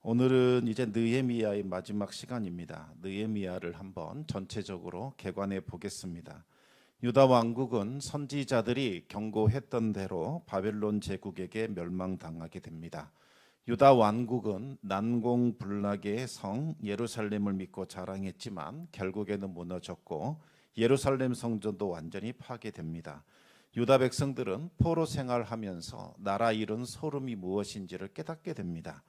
오늘은 이제 느헤미야의 마지막 시간입니다. 느헤미야를 한번 전체적으로 개관해 보겠습니다. 유다 왕국은 선지자들이 경고했던 대로 바벨론 제국에게 멸망당하게 됩니다. 유다 왕국은 난공불락의 성 예루살렘을 믿고 자랑했지만 결국에는 무너졌고 예루살렘 성전도 완전히 파괴됩니다. 유다 백성들은 포로 생활하면서 나라 잃은 소름이 무엇인지를 깨닫게 됩니다.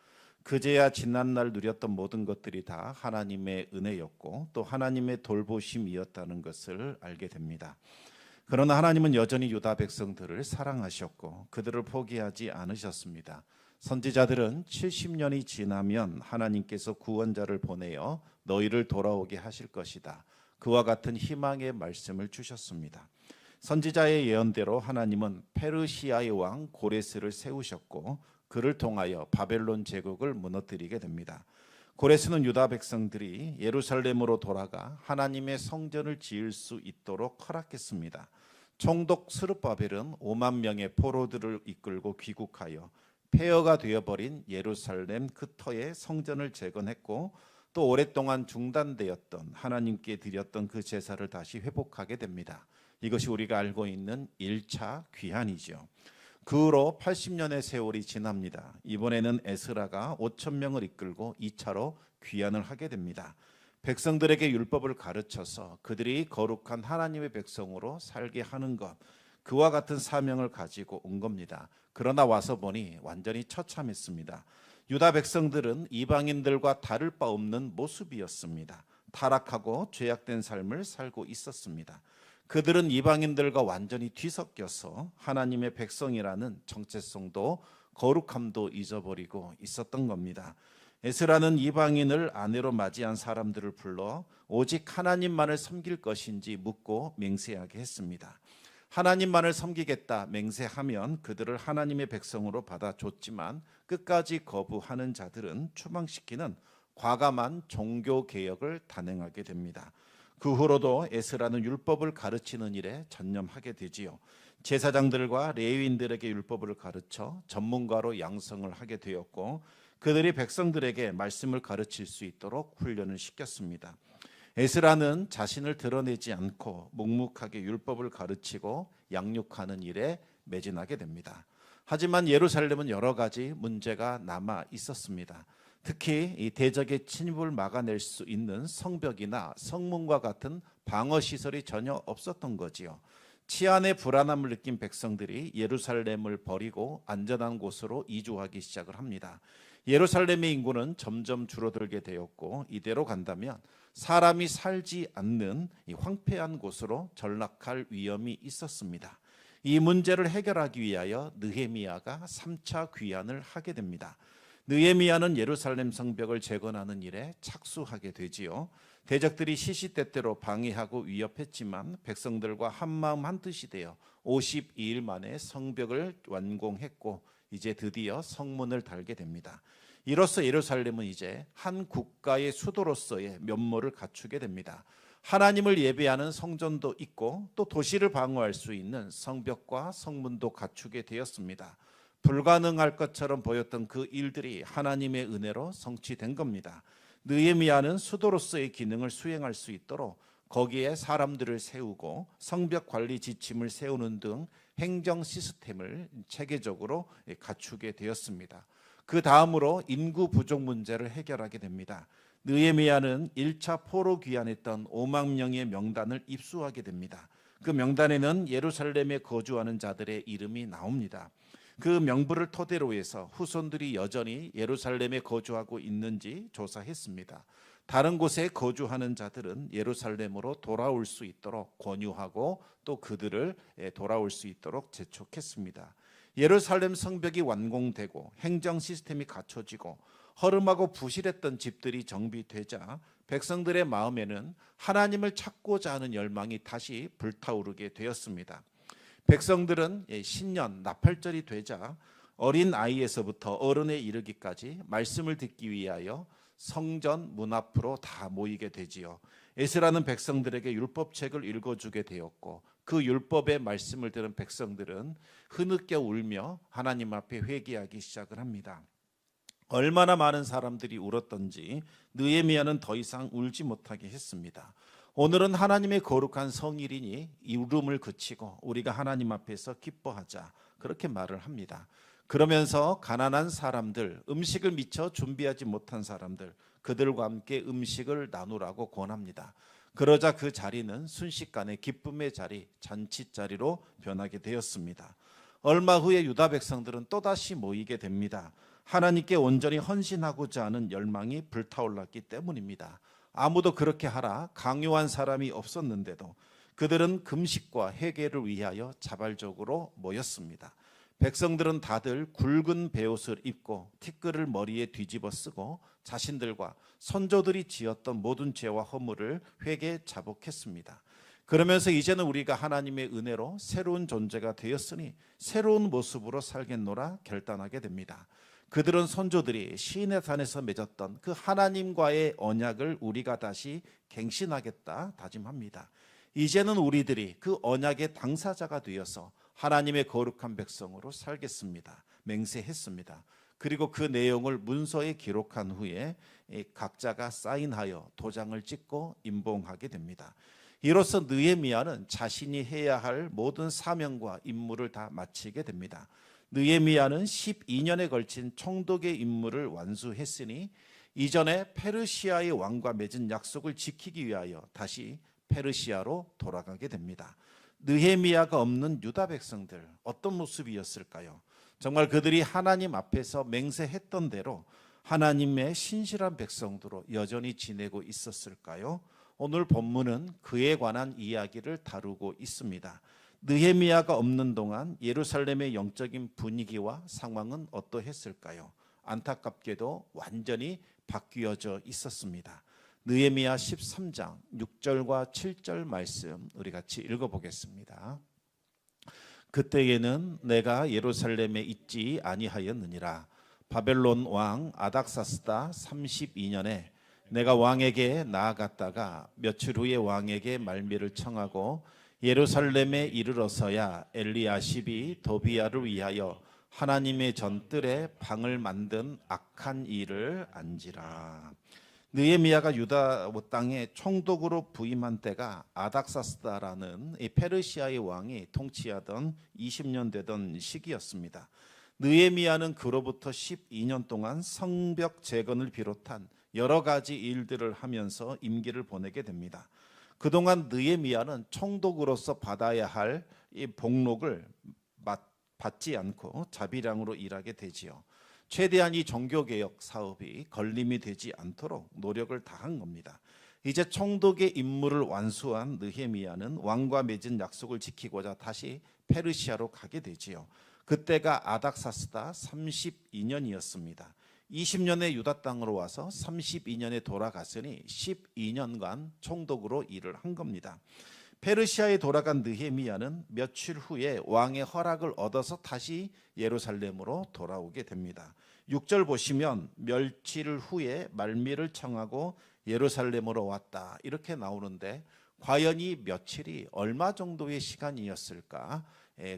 그제야 지난날 누렸던 모든 것들이 다 하나님의 은혜였고 또 하나님의 돌보심이었다는 것을 알게 됩니다. 그러나 하나님은 여전히 유다 백성들을 사랑하셨고 그들을 포기하지 않으셨습니다. 선지자들은 70년이 지나면 하나님께서 구원자를 보내어 너희를 돌아오게 하실 것이다. 그와 같은 희망의 말씀을 주셨습니다. 선지자의 예언대로 하나님은 페르시아의 왕 고레스를 세우셨고 그를 통하여 바벨론 제국을 무너뜨리게 됩니다. 고레스는 유다 백성들이 예루살렘으로 돌아가 하나님의 성전을 지을 수 있도록 허락했습니다. 총독 스룹바벨은 5만 명의 포로들을 이끌고 귀국하여 폐허가 되어버린 예루살렘 그 터에 성전을 재건했고 또 오랫동안 중단되었던 하나님께 드렸던 그 제사를 다시 회복하게 됩니다. 이것이 우리가 알고 있는 1차 귀환이죠. 그 후로 80년의 세월이 지납니다. 이번에는 에스라가 5천 명을 이끌고 2차로 귀환을 하게 됩니다. 백성들에게 율법을 가르쳐서 그들이 거룩한 하나님의 백성으로 살게 하는 것, 그와 같은 사명을 가지고 온 겁니다. 그러나 와서 보니 완전히 처참했습니다. 유다 백성들은 이방인들과 다를 바 없는 모습이었습니다. 타락하고 죄악된 삶을 살고 있었습니다. 그들은 이방인들과 완전히 뒤섞여서 하나님의 백성이라는 정체성도 거룩함도 잊어버리고 있었던 겁니다. 에스라는 이방인을 아내로 맞이한 사람들을 불러 오직 하나님만을 섬길 것인지 묻고 맹세하게 했습니다. 하나님만을 섬기겠다 맹세하면 그들을 하나님의 백성으로 받아줬지만 끝까지 거부하는 자들은 추방시키는 과감한 종교개혁을 단행하게 됩니다. 그 후로도 에스라는 율법을 가르치는 일에 전념하게 되지요. 제사장들과 레위인들에게 율법을 가르쳐 전문가로 양성을 하게 되었고 그들이 백성들에게 말씀을 가르칠 수 있도록 훈련을 시켰습니다. 에스라는 자신을 드러내지 않고 묵묵하게 율법을 가르치고 양육하는 일에 매진하게 됩니다. 하지만 예루살렘은 여러 가지 문제가 남아 있었습니다. 특히 이 대적의 침입을 막아낼 수 있는 성벽이나 성문과 같은 방어 시설이 전혀 없었던 거지요. 치안의 불안함을 느낀 백성들이 예루살렘을 버리고 안전한 곳으로 이주하기 시작을 합니다. 예루살렘의 인구는 점점 줄어들게 되었고 이대로 간다면 사람이 살지 않는 이 황폐한 곳으로 전락할 위험이 있었습니다. 이 문제를 해결하기 위하여 느헤미야가 3차 귀환을 하게 됩니다. 느헤미야는 예루살렘 성벽을 재건하는 일에 착수하게 되지요. 대적들이 시시때때로 방해하고 위협했지만 백성들과 한마음 한뜻이 되어 52일 만에 성벽을 완공했고 이제 드디어 성문을 달게 됩니다. 이로써 예루살렘은 이제 한 국가의 수도로서의 면모를 갖추게 됩니다. 하나님을 예배하는 성전도 있고 또 도시를 방어할 수 있는 성벽과 성문도 갖추게 되었습니다. 불가능할 것처럼 보였던 그 일들이 하나님의 은혜로 성취된 겁니다. 느헤미야는 수도로서의 기능을 수행할 수 있도록 거기에 사람들을 세우고 성벽 관리 지침을 세우는 등 행정 시스템을 체계적으로 갖추게 되었습니다. 그 다음으로 인구 부족 문제를 해결하게 됩니다. 느헤미야는 1차 포로 귀환했던 5만 명의 명단을 입수하게 됩니다. 그 명단에는 예루살렘에 거주하는 자들의 이름이 나옵니다. 그 명부를 토대로 해서 후손들이 여전히 예루살렘에 거주하고 있는지 조사했습니다. 다른 곳에 거주하는 자들은 예루살렘으로 돌아올 수 있도록 권유하고 또 그들을 돌아올 수 있도록 재촉했습니다. 예루살렘 성벽이 완공되고 행정 시스템이 갖춰지고 허름하고 부실했던 집들이 정비되자 백성들의 마음에는 하나님을 찾고자 하는 열망이 다시 불타오르게 되었습니다. 백성들은 신년 나팔절이 되자 어린 아이에서부터 어른에 이르기까지 말씀을 듣기 위하여 성전 문 앞으로 다 모이게 되지요. 에스라는 백성들에게 율법책을 읽어주게 되었고 그 율법의 말씀을 들은 백성들은 흐느껴 울며 하나님 앞에 회개하기 시작을 합니다. 얼마나 많은 사람들이 울었던지 느헤미야는 더 이상 울지 못하게 했습니다. 오늘은 하나님의 거룩한 성일이니 이 울음을 그치고 우리가 하나님 앞에서 기뻐하자, 그렇게 말을 합니다. 그러면서 가난한 사람들, 음식을 미처 준비하지 못한 사람들, 그들과 함께 음식을 나누라고 권합니다. 그러자 그 자리는 순식간에 기쁨의 자리, 잔치 자리로 변하게 되었습니다. 얼마 후에 유다 백성들은 또다시 모이게 됩니다. 하나님께 온전히 헌신하고자 하는 열망이 불타올랐기 때문입니다. 아무도 그렇게 하라 강요한 사람이 없었는데도 그들은 금식과 회개를 위하여 자발적으로 모였습니다. 백성들은 다들 굵은 베옷을 입고 티끌을 머리에 뒤집어 쓰고 자신들과 선조들이 지었던 모든 죄와 허물을 회개 자복했습니다. 그러면서 이제는 우리가 하나님의 은혜로 새로운 존재가 되었으니 새로운 모습으로 살겠노라 결단하게 됩니다. 그들은 선조들이 시인의 산에서 맺었던 그 하나님과의 언약을 우리가 다시 갱신하겠다 다짐합니다. 이제는 우리들이 그 언약의 당사자가 되어서 하나님의 거룩한 백성으로 살겠습니다. 맹세했습니다. 그리고 그 내용을 문서에 기록한 후에 각자가 사인하여 도장을 찍고 임봉하게 됩니다. 이로써 느헤미야는 자신이 해야 할 모든 사명과 임무를 다 마치게 됩니다. 느헤미야는 12년에 걸친 총독의 임무를 완수했으니 이전에 페르시아의 왕과 맺은 약속을 지키기 위하여 다시 페르시아로 돌아가게 됩니다. 느헤미야가 없는 유다 백성들, 어떤 모습이었을까요? 정말 그들이 하나님 앞에서 맹세했던 대로 하나님의 신실한 백성으로 여전히 지내고 있었을까요? 오늘 본문은 그에 관한 이야기를 다루고 있습니다. 느헤미야가 없는 동안 예루살렘의 영적인 분위기와 상황은 어떠했을까요? 안타깝게도 완전히 바뀌어져 있었습니다. 느헤미야 13장 6절과 7절 말씀 우리 같이 읽어보겠습니다. 그때에는 내가 예루살렘에 있지 아니하였느니라. 바벨론 왕 아닥사스다 32년에 내가 왕에게 나아갔다가 며칠 후에 왕에게 말미를 청하고 예루살렘에 이르러서야 엘리야십이 도비야를 위하여 하나님의 전뜰에 방을 만든 악한 일을 안지라. 느헤미야가 유다 땅에 총독으로 부임한 때가 아닥사스다라는 페르시아의 왕이 통치하던 20년 되던 시기였습니다. 느헤미야는 그로부터 12년 동안 성벽 재건을 비롯한 여러 가지 일들을 하면서 임기를 보내게 됩니다. 그동안 느헤미야는 총독으로서 받아야 할 이 복록을 받지 않고 자비량으로 일하게 되지요. 최대한 이 종교개혁 사업이 걸림이 되지 않도록 노력을 다한 겁니다. 이제 총독의 임무를 완수한 느헤미야는 왕과 맺은 약속을 지키고자 다시 페르시아로 가게 되지요. 그때가 아닥사스다 32년이었습니다. 20년의 유다 땅으로 와서 32년에 돌아갔으니 12년간 총독으로 일을 한 겁니다. 페르시아에 돌아간 느헤미야는 며칠 후에 왕의 허락을 얻어서 다시 예루살렘으로 돌아오게 됩니다. 6절 보시면 며칠 후에 말미를 청하고 예루살렘으로 왔다 이렇게 나오는데 과연 이 며칠이 얼마 정도의 시간이었을까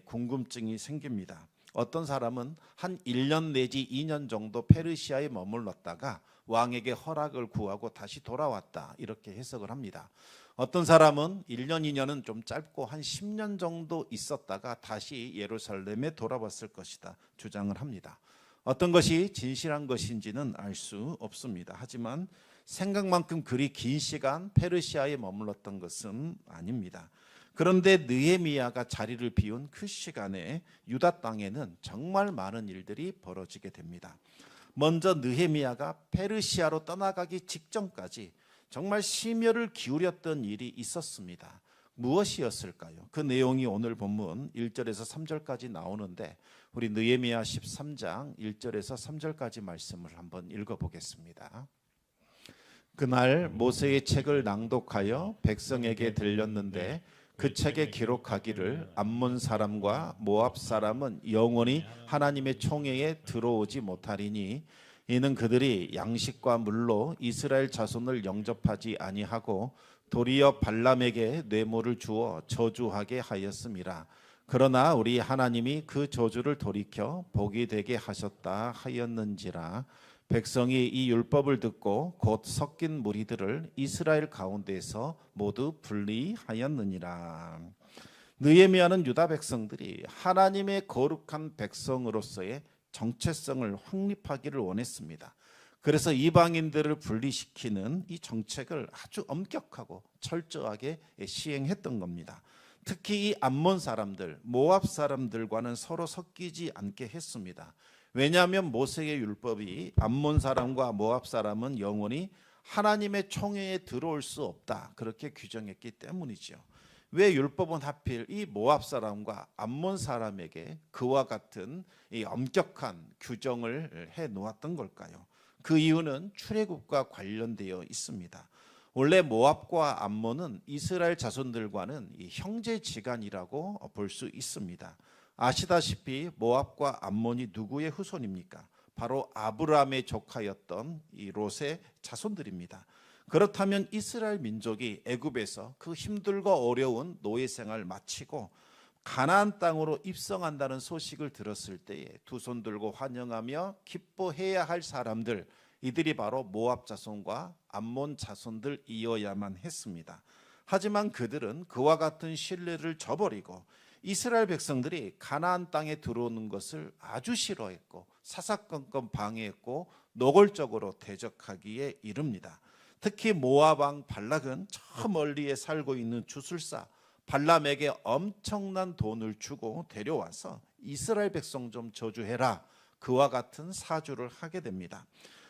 궁금증이 생깁니다. 어떤 사람은 한 1년 내지 2년 정도 페르시아에 머물렀다가 왕에게 허락을 구하고 다시 돌아왔다 이렇게 해석을 합니다. 어떤 사람은 1년, 2년은 좀 짧고 한 10년 정도 있었다가 다시 예루살렘에 돌아왔을 것이다 주장을 합니다. 어떤 것이 진실한 것인지는 알 수 없습니다. 하지만 생각만큼 그리 긴 시간 페르시아에 머물렀던 것은 아닙니다. 그런데 느헤미야가 자리를 비운 그 시간에 유다 땅에는 정말 많은 일들이 벌어지게 됩니다. 먼저 느헤미야가 페르시아로 떠나가기 직전까지 정말 심혈을 기울였던 일이 있었습니다. 무엇이었을까요? 그 내용이 오늘 본문 1절에서 3절까지 나오는데 우리 느헤미야 13장 1절에서 3절까지 말씀을 한번 읽어보겠습니다. 그날 모세의 책을 낭독하여 백성에게 들렸는데 그 책에 기록하기를 암몬 사람과 모압 사람은 영원히 하나님의 총회에 들어오지 못하리니 이는 그들이 양식과 물로 이스라엘 자손을 영접하지 아니하고 도리어 발람에게 뇌물을 주어 저주하게 하였음이라. 그러나 우리 하나님이 그 저주를 돌이켜 복이 되게 하셨다 하였는지라. 백성이 이 율법을 듣고 곧 섞인 무리들을 이스라엘 가운데에서 모두 분리하였느니라. 느헤미야는 유다 백성들이 하나님의 거룩한 백성으로서의 정체성을 확립하기를 원했습니다. 그래서 이방인들을 분리시키는 이 정책을 아주 엄격하고 철저하게 시행했던 겁니다. 특히 이 암몬 사람들, 모압 사람들과는 서로 섞이지 않게 했습니다. 왜냐하면 모세의 율법이 암몬 사람과 모압 사람은 영원히 하나님의 총회에 들어올 수 없다, 그렇게 규정했기 때문이죠. 왜 율법은 하필 이 모압 사람과 암몬 사람에게 그와 같은 이 엄격한 규정을 해 놓았던 걸까요? 그 이유는 출애굽과 관련되어 있습니다. 원래 모압과 암몬은 이스라엘 자손들과는 이 형제지간이라고 볼 수 있습니다. 아시다시피 모압과 암몬이 누구의 후손입니까? 바로 아브라함의 조카였던 이 롯의 자손들입니다. 그렇다면 이스라엘 민족이 애굽에서 그 힘들고 어려운 노예 생활을 마치고 가나안 땅으로 입성한다는 소식을 들었을 때에 두 손 들고 환영하며 기뻐해야 할 사람들, 이들이 바로 모압 자손과 암몬 자손들이어야만 했습니다. 하지만 그들은 그와 같은 신뢰를 저버리고 이스라엘 백성들이 가나안 땅에 들어오는 것을 아주 싫어했고 사사건건 방해했고 노골적으로 대적하기에 이릅니다. 특히 모압 왕 발락은 저 멀리에 살고 있는 주술사 발람에게 엄청난 돈을 주고 데려와서 이스라엘 백성 좀 저주해라, 그와 같은 사주를 하게 됩니다.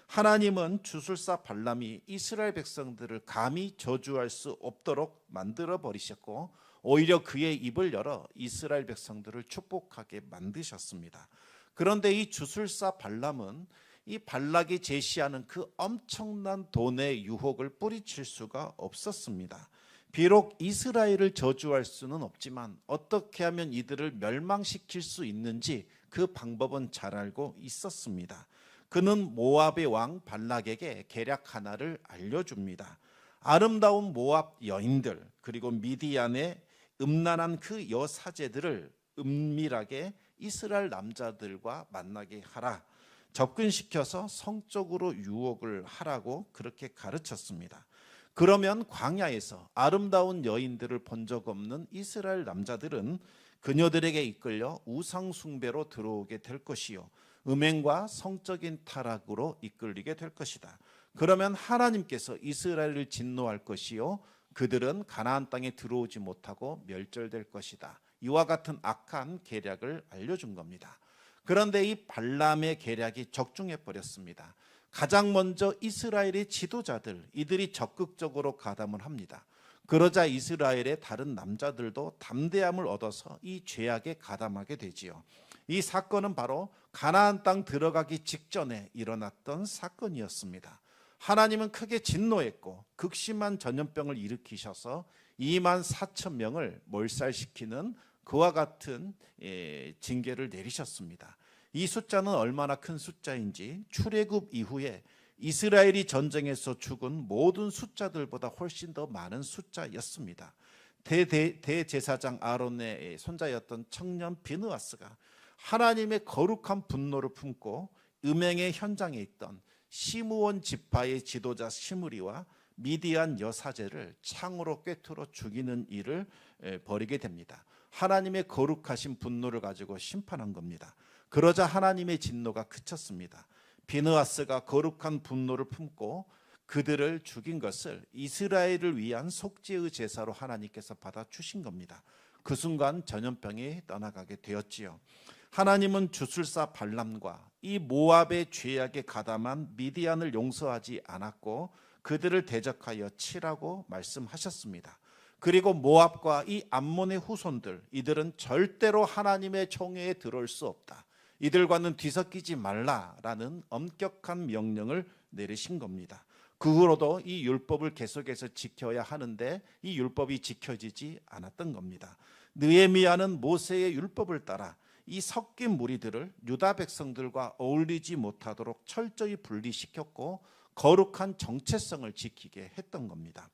하나님은 주술사 발람이 이스라엘 백성들을 감히 저주할 수 없도록 만들어 버리셨고 오히려 그의 입을 열어 이스라엘 백성들을 축복하게 만드셨습니다. 그런데 이 주술사 발람은 이 발락이 제시하는 그 엄청난 돈의 유혹을 뿌리칠 수가 없었습니다. 비록 이스라엘을 저주할 수는 없지만 어떻게 하면 이들을 멸망시킬 수 있는지 그 방법은 잘 알고 있었습니다. 그는 모압의 왕 발락에게 계략 하나를 알려줍니다. 아름다운 모압 여인들 그리고 미디안의 음란한 그 여사제들을 은밀하게 이스라엘 남자들과 만나게 하라, 접근시켜서 성적으로 유혹을 하라고 그렇게 가르쳤습니다. 그러면 광야에서 아름다운 여인들을 본 적 없는 이스라엘 남자들은 그녀들에게 이끌려 우상 숭배로 들어오게 될 것이요 음행과 성적인 타락으로 이끌리게 될 것이다. 그러면 하나님께서 이스라엘을 진노할 것이요 그들은 가나안 땅에 들어오지 못하고 멸절될 것이다. 이와 같은 악한 계략을 알려준 겁니다. 그런데 이 발람의 계략이 적중해 버렸습니다. 가장 먼저 이스라엘의 지도자들, 이들이 적극적으로 가담을 합니다. 그러자 이스라엘의 다른 남자들도 담대함을 얻어서 이 죄악에 가담하게 되지요. 이 사건은 바로 가나안 땅 들어가기 직전에 일어났던 사건이었습니다. 하나님은 크게 진노했고 극심한 전염병을 일으키셔서 2만 4천 명을 몰살시키는 그와 같은 징계를 내리셨습니다. 이 숫자는 얼마나 큰 숫자인지 출애굽 이후에 이스라엘이 전쟁에서 죽은 모든 숫자들보다 훨씬 더 많은 숫자였습니다. 대제사장 아론의 손자였던 청년 비느하스가 하나님의 거룩한 분노를 품고 음행의 현장에 있던 시므온 지파의 지도자 시므리와 미디안 여사제를 창으로 꿰뚫어 죽이는 일을 벌이게 됩니다. 하나님의 거룩하신 분노를 가지고 심판한 겁니다. 그러자 하나님의 진노가 그쳤습니다. 비느하스가 거룩한 분노를 품고 그들을 죽인 것을 이스라엘을 위한 속죄의 제사로 하나님께서 받아주신 겁니다. 그 순간 전염병이 떠나가게 되었지요. 하나님은 주술사 발람과 이 모압의 죄악에 가담한 미디안을 용서하지 않았고 그들을 대적하여 치라고 말씀하셨습니다. 그리고 모압과 이 암몬의 후손들, 이들은 절대로 하나님의 총회에 들어올 수 없다. 이들과는 뒤섞이지 말라라는 엄격한 명령을 내리신 겁니다. 그 후로도 이 율법을 계속해서 지켜야 하는데 이 율법이 지켜지지 않았던 겁니다. 느헤미야는 모세의 율법을 따라 이 섞인 무리들을 유다 백성들과 어울리지 못하도록 철저히 분리시켰고 거룩한 정체성을 지키게 했던 겁니다.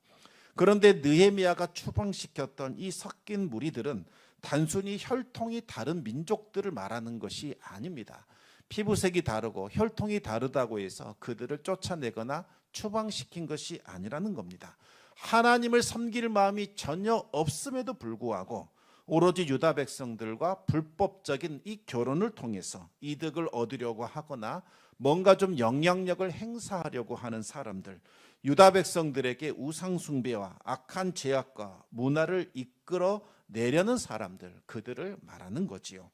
그런데 느헤미야가 추방시켰던 이 섞인 무리들은 단순히 혈통이 다른 민족들을 말하는 것이 아닙니다. 피부색이 다르고 혈통이 다르다고 해서 그들을 쫓아내거나 추방시킨 것이 아니라는 겁니다. 하나님을 섬길 마음이 전혀 없음에도 불구하고 오로지 유다 백성들과 불법적인 이 결혼을 통해서 이득을 얻으려고 하거나 뭔가 좀 영향력을 행사하려고 하는 사람들, 유다 백성들에게 우상 숭배와 악한 죄악과 문화를 이끌어 내려는 사람들, 그들을 말하는 거지요.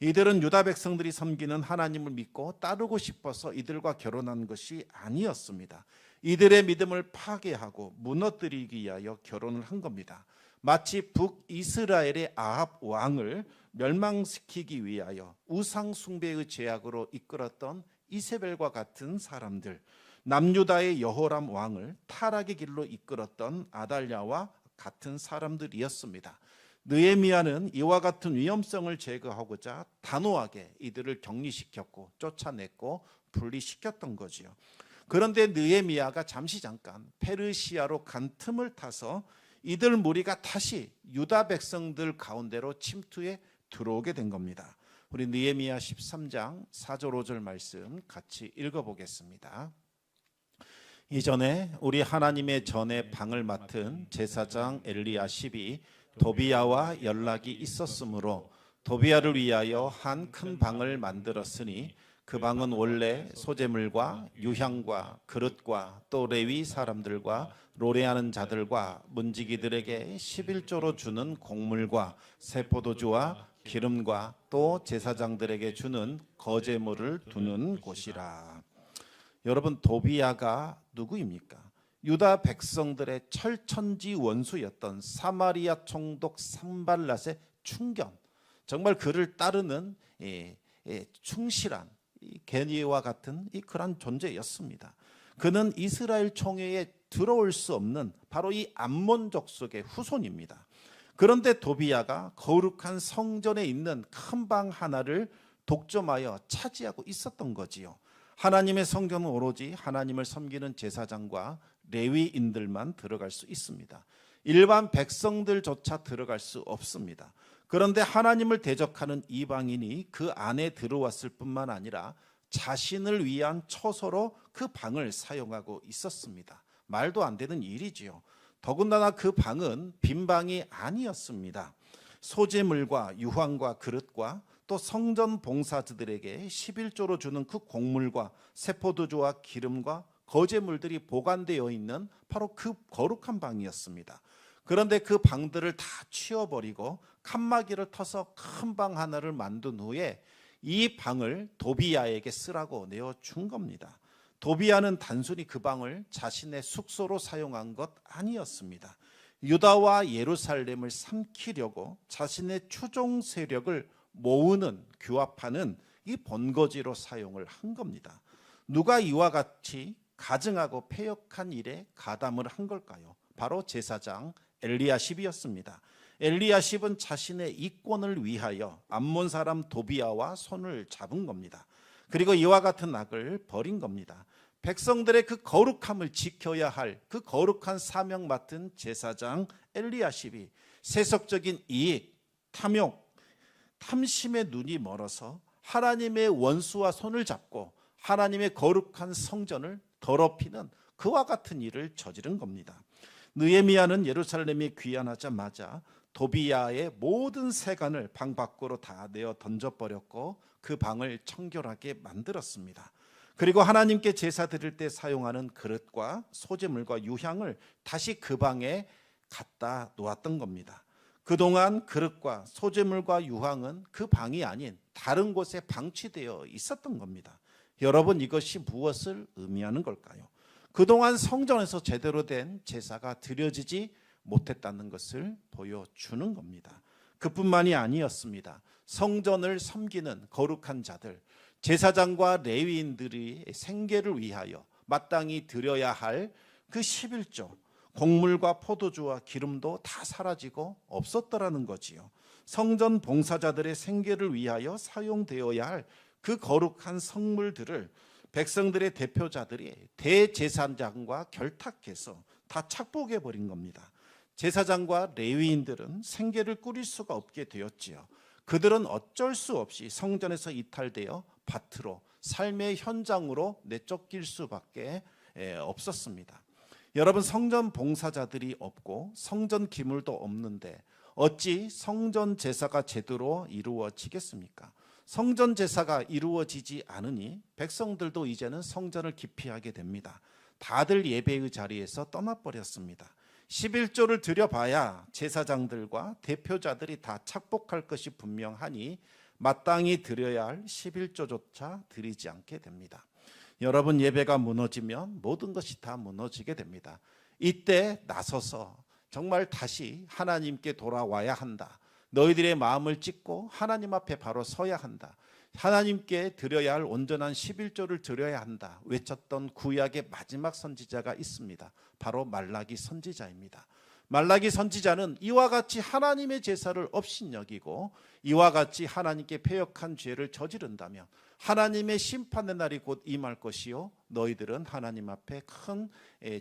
이들은 유다 백성들이 섬기는 하나님을 믿고 따르고 싶어서 이들과 결혼한 것이 아니었습니다. 이들의 믿음을 파괴하고 무너뜨리기 위하여 결혼을 한 겁니다. 마치 북이스라엘의 아합 왕을 멸망시키기 위하여 우상 숭배의 죄악으로 이끌었던 이세벨과 같은 사람들, 남유다의 여호람 왕을 타락의 길로 이끌었던 아달랴와 같은 사람들이었습니다. 느헤미야는 이와 같은 위험성을 제거하고자 단호하게 이들을 격리시켰고 쫓아냈고 분리시켰던 거지요. 그런데 느헤미야가 잠깐 페르시아로 간 틈을 타서 이들 무리가 다시 유다 백성들 가운데로 침투해 들어오게 된 겁니다. 우리 느헤미야 13장 4절 5절 말씀 같이 읽어보겠습니다. 이전에 우리 하나님의 전에 방을 맡은 제사장 엘리야십이 도비야와 연락이 있었으므로 도비야를 위하여 한 큰 방을 만들었으니 그 방은 원래 소재물과 유향과 그릇과 또 레위 사람들과 노래하는 자들과 문지기들에게 11조로 주는 곡물과 새 포도주와 기름과 또 제사장들에게 주는 거제물을 두는 곳이라. 여러분, 도비야가 누구입니까? 유다 백성들의 철천지 원수였던 사마리아 총독 산발랏의 충견, 정말 그를 따르는 충실한 게니와 같은 그런 존재였습니다. 그는 이스라엘 총회에 들어올 수 없는 바로 이 암몬 족속의 후손입니다. 그런데 도비야가 거룩한 성전에 있는 큰 방 하나를 독점하여 차지하고 있었던 거지요. 하나님의 성전은 오로지 하나님을 섬기는 제사장과 레위인들만 들어갈 수 있습니다. 일반 백성들조차 들어갈 수 없습니다. 그런데 하나님을 대적하는 이방인이 그 안에 들어왔을 뿐만 아니라 자신을 위한 처소로 그 방을 사용하고 있었습니다. 말도 안 되는 일이지요. 더군다나 그 방은 빈 방이 아니었습니다. 소재물과 유황과 그릇과 또 성전 봉사자들에게 11조로 주는 그 곡물과 세포도주와 기름과 거제물들이 보관되어 있는 바로 그 거룩한 방이었습니다. 그런데 그 방들을 다 치워버리고 칸막이를 터서 큰 방 하나를 만든 후에 이 방을 도비야에게 쓰라고 내어준 겁니다. 도비야는 단순히 그 방을 자신의 숙소로 사용한 것 아니었습니다. 유다와 예루살렘을 삼키려고 자신의 추종 세력을 모으는, 규합하는 이 본거지로 사용을 한 겁니다. 누가 이와 같이 가증하고 패역한 일에 가담을 한 걸까요? 바로 제사장 엘리야십이었습니다. 엘리야십은 자신의 이권을 위하여 암몬 사람 도비야와 손을 잡은 겁니다. 그리고 이와 같은 악을 벌인 겁니다. 백성들의 그 거룩함을 지켜야 할 그 거룩한 사명 맡은 제사장 엘리야십이 세속적인 이익, 탐욕, 탐심의 눈이 멀어서 하나님의 원수와 손을 잡고 하나님의 거룩한 성전을 더럽히는 그와 같은 일을 저지른 겁니다. 느헤미야는 예루살렘에 귀환하자마자 도비야의 모든 세간을 방 밖으로 다 내어 던져버렸고 그 방을 청결하게 만들었습니다. 그리고 하나님께 제사 드릴 때 사용하는 그릇과 소재물과 유향을 다시 그 방에 갖다 놓았던 겁니다. 그동안 그릇과 소재물과 유향은 그 방이 아닌 다른 곳에 방치되어 있었던 겁니다. 여러분, 이것이 무엇을 의미하는 걸까요? 그동안 성전에서 제대로 된 제사가 드려지지 못했다는 것을 보여주는 겁니다. 그뿐만이 아니었습니다. 성전을 섬기는 거룩한 자들, 제사장과 레위인들이 생계를 위하여 마땅히 드려야 할 그 11조, 곡물과 포도주와 기름도 다 사라지고 없었더라는 거지요. 성전 봉사자들의 생계를 위하여 사용되어야 할 그 거룩한 성물들을 백성들의 대표자들이 대제사장과 결탁해서 다 착복해 버린 겁니다. 제사장과 레위인들은 생계를 꾸릴 수가 없게 되었지요. 그들은 어쩔 수 없이 성전에서 이탈되어 밭으로, 삶의 현장으로 내쫓길 수밖에 없었습니다. 여러분, 성전 봉사자들이 없고 성전 기물도 없는데 어찌 성전 제사가 제대로 이루어지겠습니까? 성전 제사가 이루어지지 않으니 백성들도 이제는 성전을 기피하게 됩니다. 다들 예배의 자리에서 떠나버렸습니다. 11조를 드려봐야 제사장들과 대표자들이 다 착복할 것이 분명하니 마땅히 드려야 할 11조조차 드리지 않게 됩니다. 여러분, 예배가 무너지면 모든 것이 다 무너지게 됩니다. 이때 나서서 정말 다시 하나님께 돌아와야 한다. 너희들의 마음을 찢고 하나님 앞에 바로 서야 한다. 하나님께 드려야 할 온전한 11조를 드려야 한다 외쳤던 구약의 마지막 선지자가 있습니다. 바로 말라기 선지자입니다. 말라기 선지자는 이와 같이 하나님의 제사를 업신여기고 이와 같이 하나님께 패역한 죄를 저지른다면 하나님의 심판의 날이 곧 임할 것이요 너희들은 하나님 앞에 큰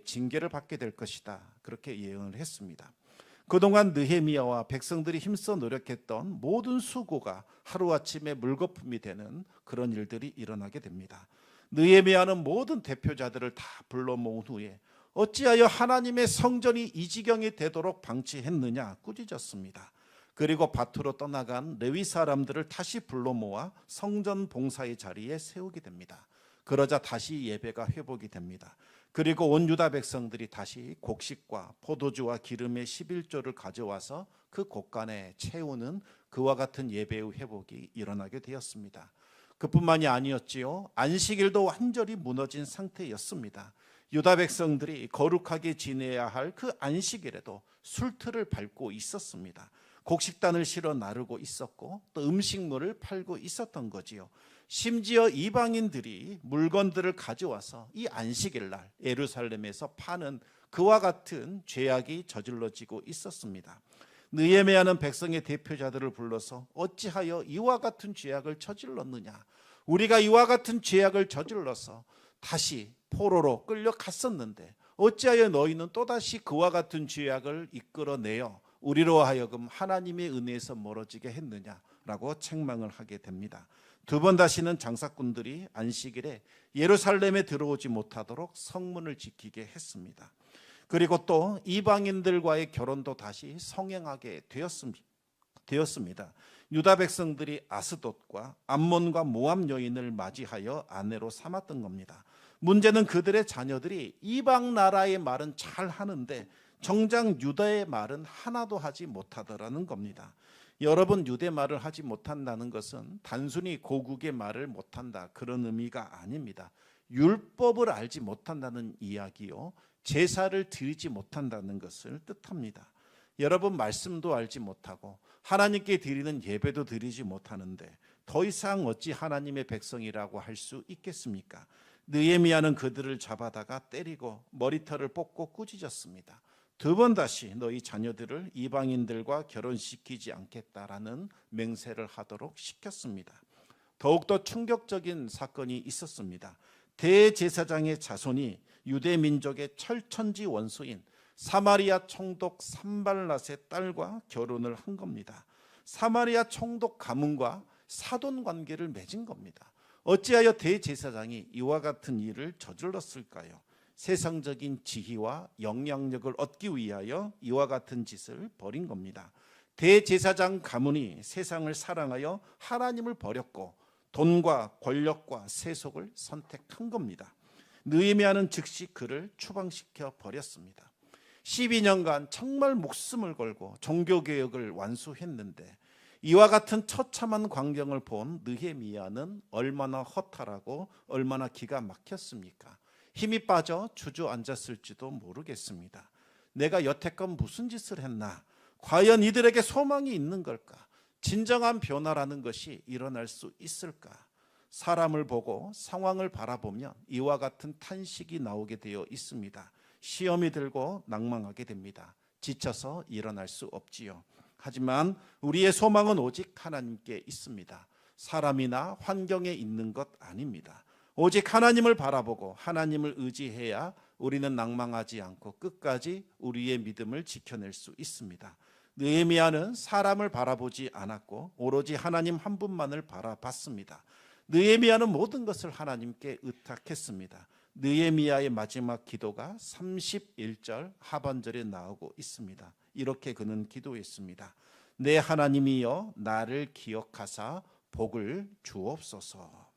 징계를 받게 될 것이다. 그렇게 예언을 했습니다. 그동안 느헤미야와 백성들이 힘써 노력했던 모든 수고가 하루아침에 물거품이 되는 그런 일들이 일어나게 됩니다. 느헤미야는 모든 대표자들을 다 불러 모은 후에 어찌하여 하나님의 성전이 이 지경이 되도록 방치했느냐 꾸짖었습니다. 그리고 밭으로 떠나간 레위 사람들을 다시 불러 모아 성전 봉사의 자리에 세우게 됩니다. 그러자 다시 예배가 회복이 됩니다. 그리고 온 유다 백성들이 다시 곡식과 포도주와 기름의 11조를 가져와서 그 곳간에 채우는 그와 같은 예배의 회복이 일어나게 되었습니다. 그뿐만이 아니었지요. 안식일도 완전히 무너진 상태였습니다. 유다 백성들이 거룩하게 지내야 할 그 안식일에도 술틀을 밟고 있었습니다. 곡식단을 실어 나르고 있었고 또 음식물을 팔고 있었던 거지요. 심지어 이방인들이 물건들을 가져와서 이 안식일날 예루살렘에서 파는 그와 같은 죄악이 저질러지고 있었습니다. 느헤미야는 백성의 대표자들을 불러서 어찌하여 이와 같은 죄악을 저질렀느냐, 우리가 이와 같은 죄악을 저질러서 다시 포로로 끌려갔었는데 어찌하여 너희는 또다시 그와 같은 죄악을 이끌어내어 우리로 하여금 하나님의 은혜에서 멀어지게 했느냐라고 책망을 하게 됩니다. 두 번 다시는 장사꾼들이 안식일에 예루살렘에 들어오지 못하도록 성문을 지키게 했습니다. 그리고 또 이방인들과의 결혼도 다시 성행하게 되었습니다. 유다 백성들이 아스돗과 암몬과 모압 여인을 맞이하여 아내로 삼았던 겁니다. 문제는 그들의 자녀들이 이방 나라의 말은 잘 하는데 정작 유다의 말은 하나도 하지 못하더라는 겁니다. 여러분, 유대 말을 하지 못한다는 것은 단순히 고국의 말을 못한다 그런 의미가 아닙니다. 율법을 알지 못한다는 이야기요, 제사를 드리지 못한다는 것을 뜻합니다. 여러분, 말씀도 알지 못하고 하나님께 드리는 예배도 드리지 못하는데 더 이상 어찌 하나님의 백성이라고 할 수 있겠습니까? 느헤미야는 그들을 잡아다가 때리고 머리털을 뽑고 꾸짖었습니다. 두 번 다시 너희 자녀들을 이방인들과 결혼시키지 않겠다라는 맹세를 하도록 시켰습니다. 더욱더 충격적인 사건이 있었습니다. 대제사장의 자손이 유대 민족의 철천지 원수인 사마리아 총독 산발랏의 딸과 결혼을 한 겁니다. 사마리아 총독 가문과 사돈 관계를 맺은 겁니다. 어찌하여 대제사장이 이와 같은 일을 저질렀을까요? 세상적인 지위와 영향력을 얻기 위하여 이와 같은 짓을 벌인 겁니다. 대제사장 가문이 세상을 사랑하여 하나님을 버렸고 돈과 권력과 세속을 선택한 겁니다. 느헤미야는 즉시 그를 추방시켜 버렸습니다. 12년간 정말 목숨을 걸고 종교개혁을 완수했는데 이와 같은 처참한 광경을 본 느헤미야는 얼마나 허탈하고 얼마나 기가 막혔습니까? 힘이 빠져 주저앉았을지도 모르겠습니다. 내가 여태껏 무슨 짓을 했나? 과연 이들에게 소망이 있는 걸까? 진정한 변화라는 것이 일어날 수 있을까? 사람을 보고 상황을 바라보면 이와 같은 탄식이 나오게 되어 있습니다. 시험이 들고 낭망하게 됩니다. 지쳐서 일어날 수 없지요. 하지만 우리의 소망은 오직 하나님께 있습니다. 사람이나 환경에 있는 것 아닙니다. 오직 하나님을 바라보고 하나님을 의지해야 우리는 낭망하지 않고 끝까지 우리의 믿음을 지켜낼 수 있습니다. 느헤미야는 사람을 바라보지 않았고 오로지 하나님 한 분만을 바라봤습니다. 느헤미야는 모든 것을 하나님께 의탁했습니다. 느헤미야의 마지막 기도가 31절 하반절에 나오고 있습니다. 이렇게 그는 기도했습니다. 내 하나님이여 나를 기억하사 복을 주옵소서.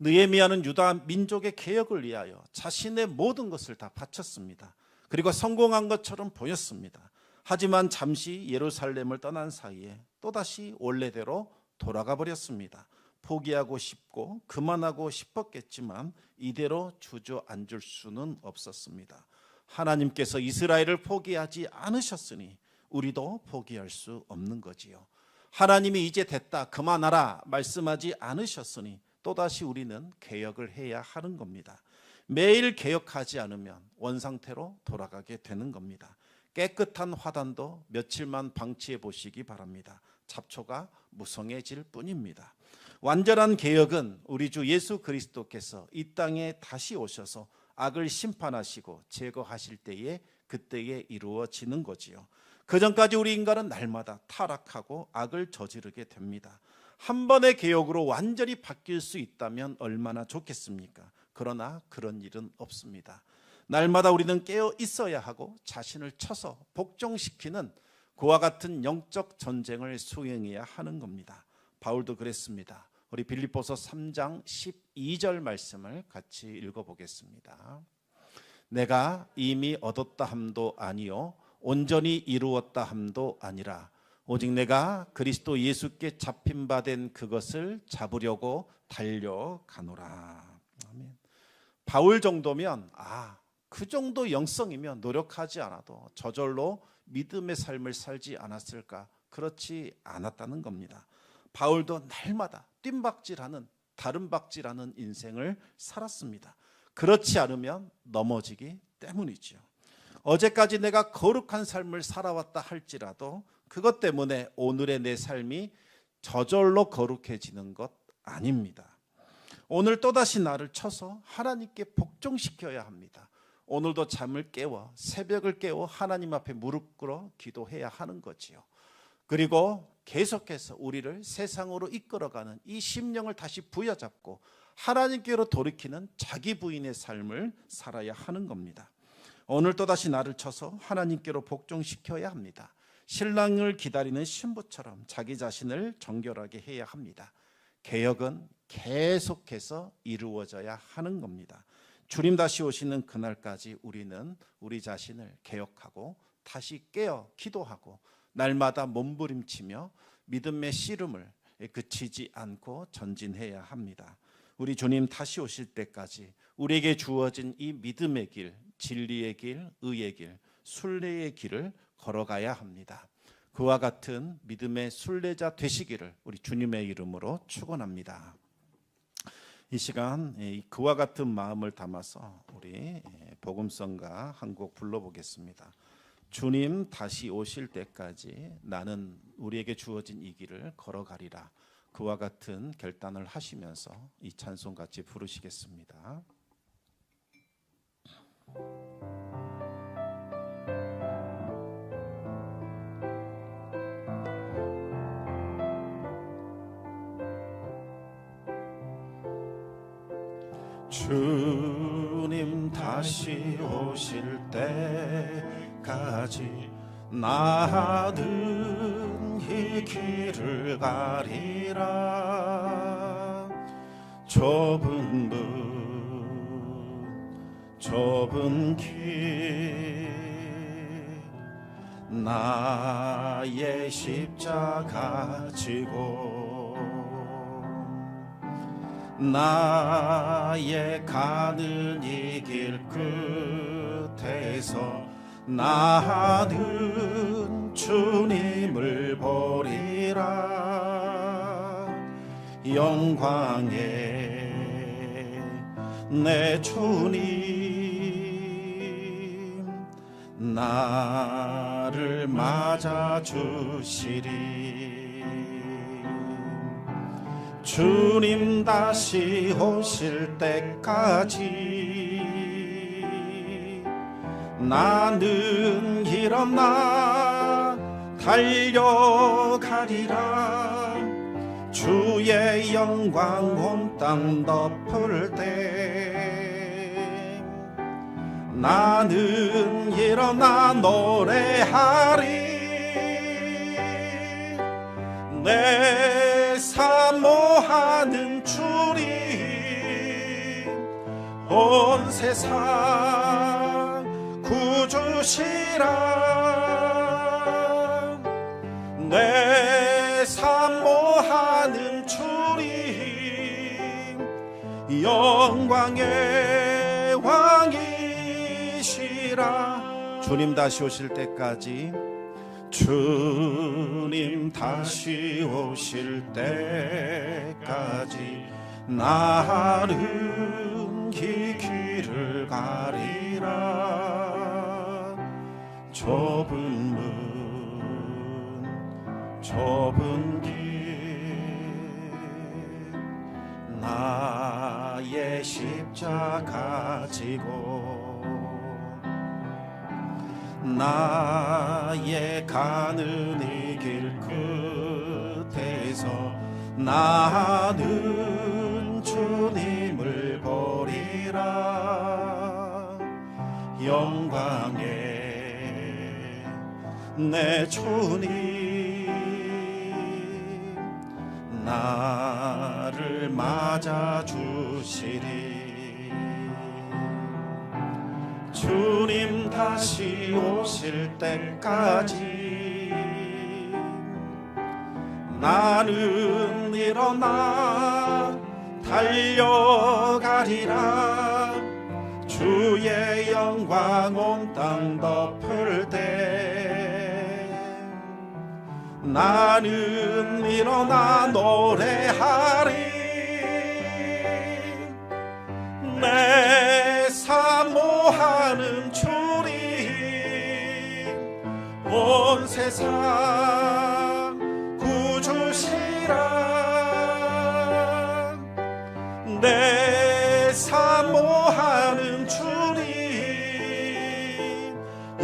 느헤미야는 유다 민족의 개혁을 위하여 자신의 모든 것을 다 바쳤습니다. 그리고 성공한 것처럼 보였습니다. 하지만 잠시 예루살렘을 떠난 사이에 또다시 원래대로 돌아가 버렸습니다. 포기하고 싶고 그만하고 싶었겠지만 이대로 주저앉을 수는 없었습니다. 하나님께서 이스라엘을 포기하지 않으셨으니 우리도 포기할 수 없는 거지요. 하나님이 이제 됐다 그만하라 말씀하지 않으셨으니 또다시 우리는 개혁을 해야 하는 겁니다. 매일 개혁하지 않으면 원상태로 돌아가게 되는 겁니다. 깨끗한 화단도 며칠만 방치해 보시기 바랍니다. 잡초가 무성해질 뿐입니다. 완전한 개혁은 우리 주 예수 그리스도께서 이 땅에 다시 오셔서 악을 심판하시고 제거하실 때에 그때에 이루어지는 거지요. 그 전까지 우리 인간은 날마다 타락하고 악을 저지르게 됩니다. 한 번의 개혁으로 완전히 바뀔 수 있다면 얼마나 좋겠습니까? 그러나 그런 일은 없습니다. 날마다 우리는 깨어 있어야 하고 자신을 쳐서 복종시키는 그와 같은 영적 전쟁을 수행해야 하는 겁니다. 바울도 그랬습니다. 우리 빌립보서 3장 12절 말씀을 같이 읽어보겠습니다. 내가 이미 얻었다 함도 아니요 온전히 이루었다 함도 아니라 오직 내가 그리스도 예수께 잡힌 바 된 그것을 잡으려고 달려가노라. 아멘. 바울 정도면 그 정도 영성이면 노력하지 않아도 저절로 믿음의 삶을 살지 않았을까? 그렇지 않았다는 겁니다. 바울도 날마다 뜀박질하는 다름박질하는 인생을 살았습니다. 그렇지 않으면 넘어지기 때문이죠. 어제까지 내가 거룩한 삶을 살아왔다 할지라도 그것 때문에 오늘의 내 삶이 저절로 거룩해지는 것 아닙니다. 오늘 또다시 나를 쳐서 하나님께 복종시켜야 합니다. 오늘도 잠을 깨워 새벽을 깨워 하나님 앞에 무릎 꿇어 기도해야 하는 거지요. 그리고 계속해서 우리를 세상으로 이끌어가는 이 심령을 다시 부여잡고 하나님께로 돌이키는 자기 부인의 삶을 살아야 하는 겁니다. 오늘 또다시 나를 쳐서 하나님께로 복종시켜야 합니다. 신랑을 기다리는 신부처럼 자기 자신을 정결하게 해야 합니다. 개혁은 계속해서 이루어져야 하는 겁니다. 주님 다시 오시는 그날까지 우리는 우리 자신을 개혁하고 다시 깨어 기도하고 날마다 몸부림치며 믿음의 씨름을 그치지 않고 전진해야 합니다. 우리 주님 다시 오실 때까지 우리에게 주어진 이 믿음의 길, 진리의 길, 의의 길, 순례의 길을 걸어가야 합니다. 그와 같은 믿음의 순례자 되시기를 우리 주님의 이름으로 축원합니다. 이 시간 그와 같은 마음을 담아서 우리 복음성가 한 곡 불러보겠습니다. 주님 다시 오실 때까지 나는 우리에게 주어진 이 길을 걸어가리라. 그와 같은 결단을 하시면서 이 찬송 같이 부르시겠습니다. 주님 다시 오실 때까지 나는 이 길을 가리라. 좁은 길 나의 십자가 지고 나의 가는 이 길 끝에서 나는 주님을 보리라. 영광의 내 주님 나를 맞아주시리. 주님 다시 오실 때까지 나는 일어나 달려가리라. 주의 영광 온 땅 덮을 때 나는 일어나 노래하리. 내 사모하는 주님 온 세상 구주시라. 내 사모하는 주님 영광의 왕이시라. 주님 다시 오실 때까지, 주님 다시 오실 때까지 나는 이 길을 가리라. 좁은 문 좁은 길 나의 십자가 지고 나의 가는 이 길 끝에서 나는 주님을 보리라. 영광의 내 주님 나를 맞아주시리. 주님 다시 오실 때까지 나는 일어나 달려가리라. 주의 영광 온 땅 덮을 때 나는 일어나 노래하리. 내 사모하는 주님 온 세상 구주시라. 내 사모하는 주님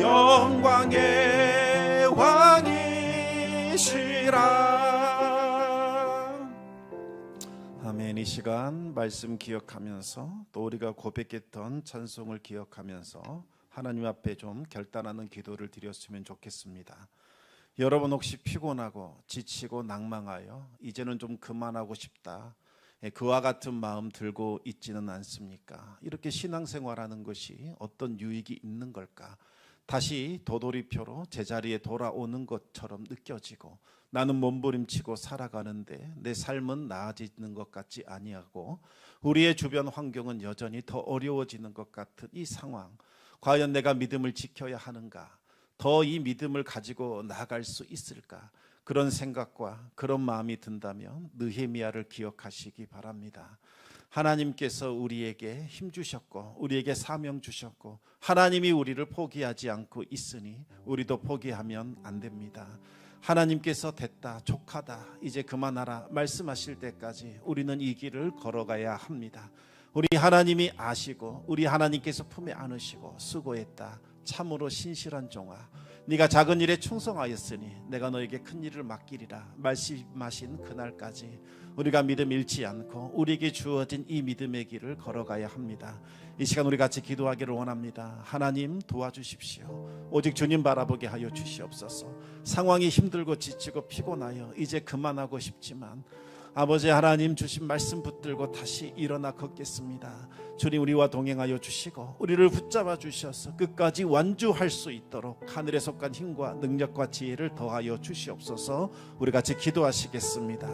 영광의 왕이시라. 아멘. 이 시간 말씀 기억하면서 또 우리가 고백했던 찬송을 기억하면서 하나님 앞에 좀 결단하는 기도를 드렸으면 좋겠습니다. 여러분 혹시 피곤하고 지치고 낭망하여 이제는 좀 그만하고 싶다, 그와 같은 마음 들고 있지는 않습니까? 이렇게 신앙생활하는 것이 어떤 유익이 있는 걸까? 다시 도돌이표로 제자리에 돌아오는 것처럼 느껴지고 나는 몸부림치고 살아가는데 내 삶은 나아지는 것 같지 아니하고 우리의 주변 환경은 여전히 더 어려워지는 것 같은 이 상황, 과연 내가 믿음을 지켜야 하는가? 더 이 믿음을 가지고 나아갈 수 있을까? 그런 생각과 그런 마음이 든다면 느헤미야를 기억하시기 바랍니다. 하나님께서 우리에게 힘 주셨고 우리에게 사명 주셨고 하나님이 우리를 포기하지 않고 있으니 우리도 포기하면 안 됩니다. 하나님께서 됐다, 족하다, 이제 그만하라 말씀하실 때까지 우리는 이 길을 걸어가야 합니다. 우리 하나님이 아시고 우리 하나님께서 품에 안으시고 수고했다, 참으로 신실한 종아, 네가 작은 일에 충성하였으니 내가 너에게 큰 일을 맡기리라 말씀하신 그날까지 우리가 믿음 잃지 않고 우리에게 주어진 이 믿음의 길을 걸어가야 합니다. 이 시간 우리 같이 기도하기를 원합니다. 하나님 도와주십시오. 오직 주님 바라보게 하여 주시옵소서. 상황이 힘들고 지치고 피곤하여 이제 그만하고 싶지만 아버지 하나님 주신 말씀 붙들고 다시 일어나 걷겠습니다. 주님 우리와 동행하여 주시고 우리를 붙잡아 주셔서 끝까지 완주할 수 있도록 하늘에 속한 힘과 능력과 지혜를 더하여 주시옵소서. 우리 같이 기도하시겠습니다.